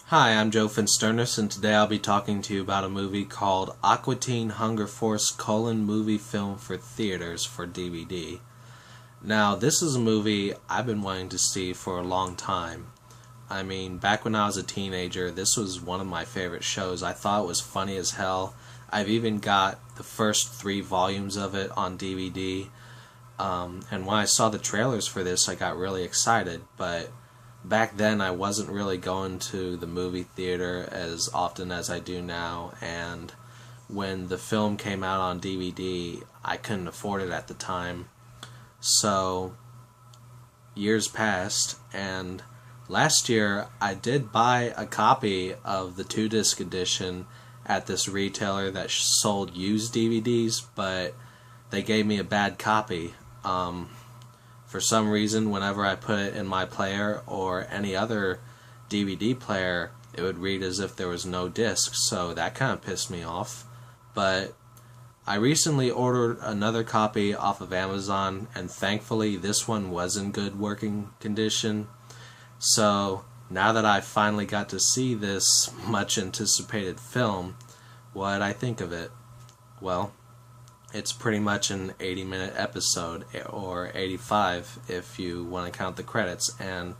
Hi, I'm Joe Finsternis, and today I'll be talking to you about a movie called Aqua Hunger Force: Movie Film for Theaters for DVD. Now, this is a movie I've been wanting to see for a long time. I mean, back when I was a teenager, this was one of my favorite shows. I thought it was funny as hell. I've even got the first 3 volumes of it on DVD. And when I saw the trailers for this, I got really excited, but back then I wasn't really going to the movie theater as often as I do now, and when the film came out on DVD, I couldn't afford it at the time. So years passed, and last year I did buy a copy of the 2-disc edition at this retailer that sold used DVDs, but they gave me a bad copy. For some reason, whenever I put it in my player or any other DVD player, it would read as if there was no disc, so that kind of pissed me off. But I recently ordered another copy off of Amazon, and thankfully this one was in good working condition. So now that I finally got to see this much anticipated film, what'd I think of it? Well, it's pretty much an 80-minute episode, or 85 if you want to count the credits, and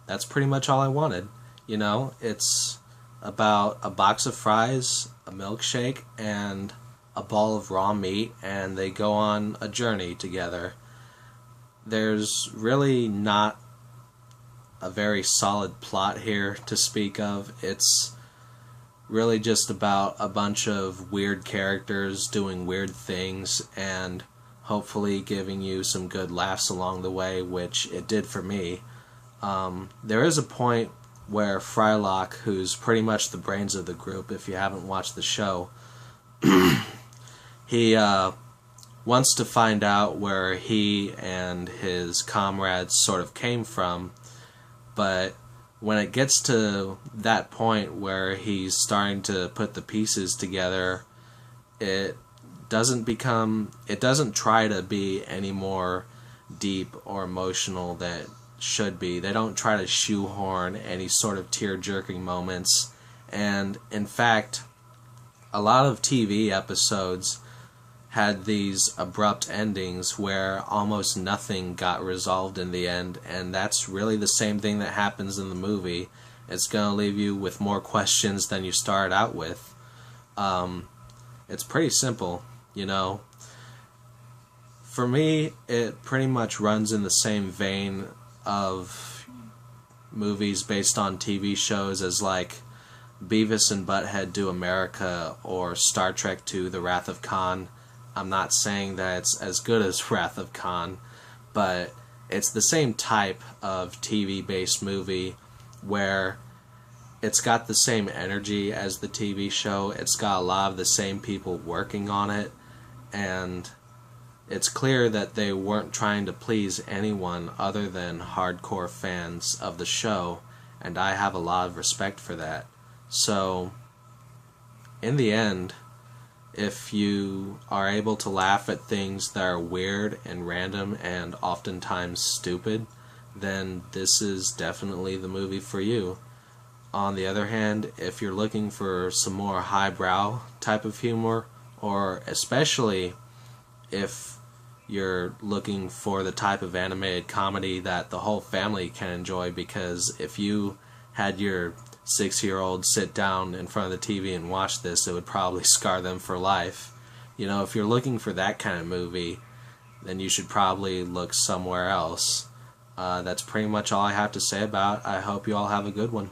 that's pretty much all I wanted. You know, it's about a box of fries, a milkshake, and a ball of raw meat, and they go on a journey together. There's really not a very solid plot here to speak of. It's really just about a bunch of weird characters doing weird things and hopefully giving you some good laughs along the way, which it did for me. There is a point where Frylock, who's pretty much the brains of the group if you haven't watched the show, he wants to find out where he and his comrades sort of came from, but when it gets to that point where he's starting to put the pieces together, it doesn't try to be any more deep or emotional than it should be. They don't try to shoehorn any sort of tear-jerking moments, and in fact, a lot of TV episodes had these abrupt endings where almost nothing got resolved in the end, and that's really the same thing that happens in the movie. It's going to leave you with more questions than you started out with. It's pretty simple, you know. For me, it pretty much runs in the same vein of movies based on TV shows as like Beavis and Butthead Do America or Star Trek II: The Wrath of Khan. I'm not saying that it's as good as Wrath of Khan, but it's the same type of TV-based movie where it's got the same energy as the TV show, it's got a lot of the same people working on it, and it's clear that they weren't trying to please anyone other than hardcore fans of the show, and I have a lot of respect for that. So, in the end, if you are able to laugh at things that are weird and random and oftentimes stupid, then this is definitely the movie for you. On the other hand, if you're looking for some more highbrow type of humor, or especially if you're looking for the type of animated comedy that the whole family can enjoy, because if you had your 6-year-old sit down in front of the TV and watch this, it would probably scar them for life. You know, if you're looking for that kind of movie, then you should probably look somewhere else. That's pretty much all I have to say about it. I hope you all have a good one.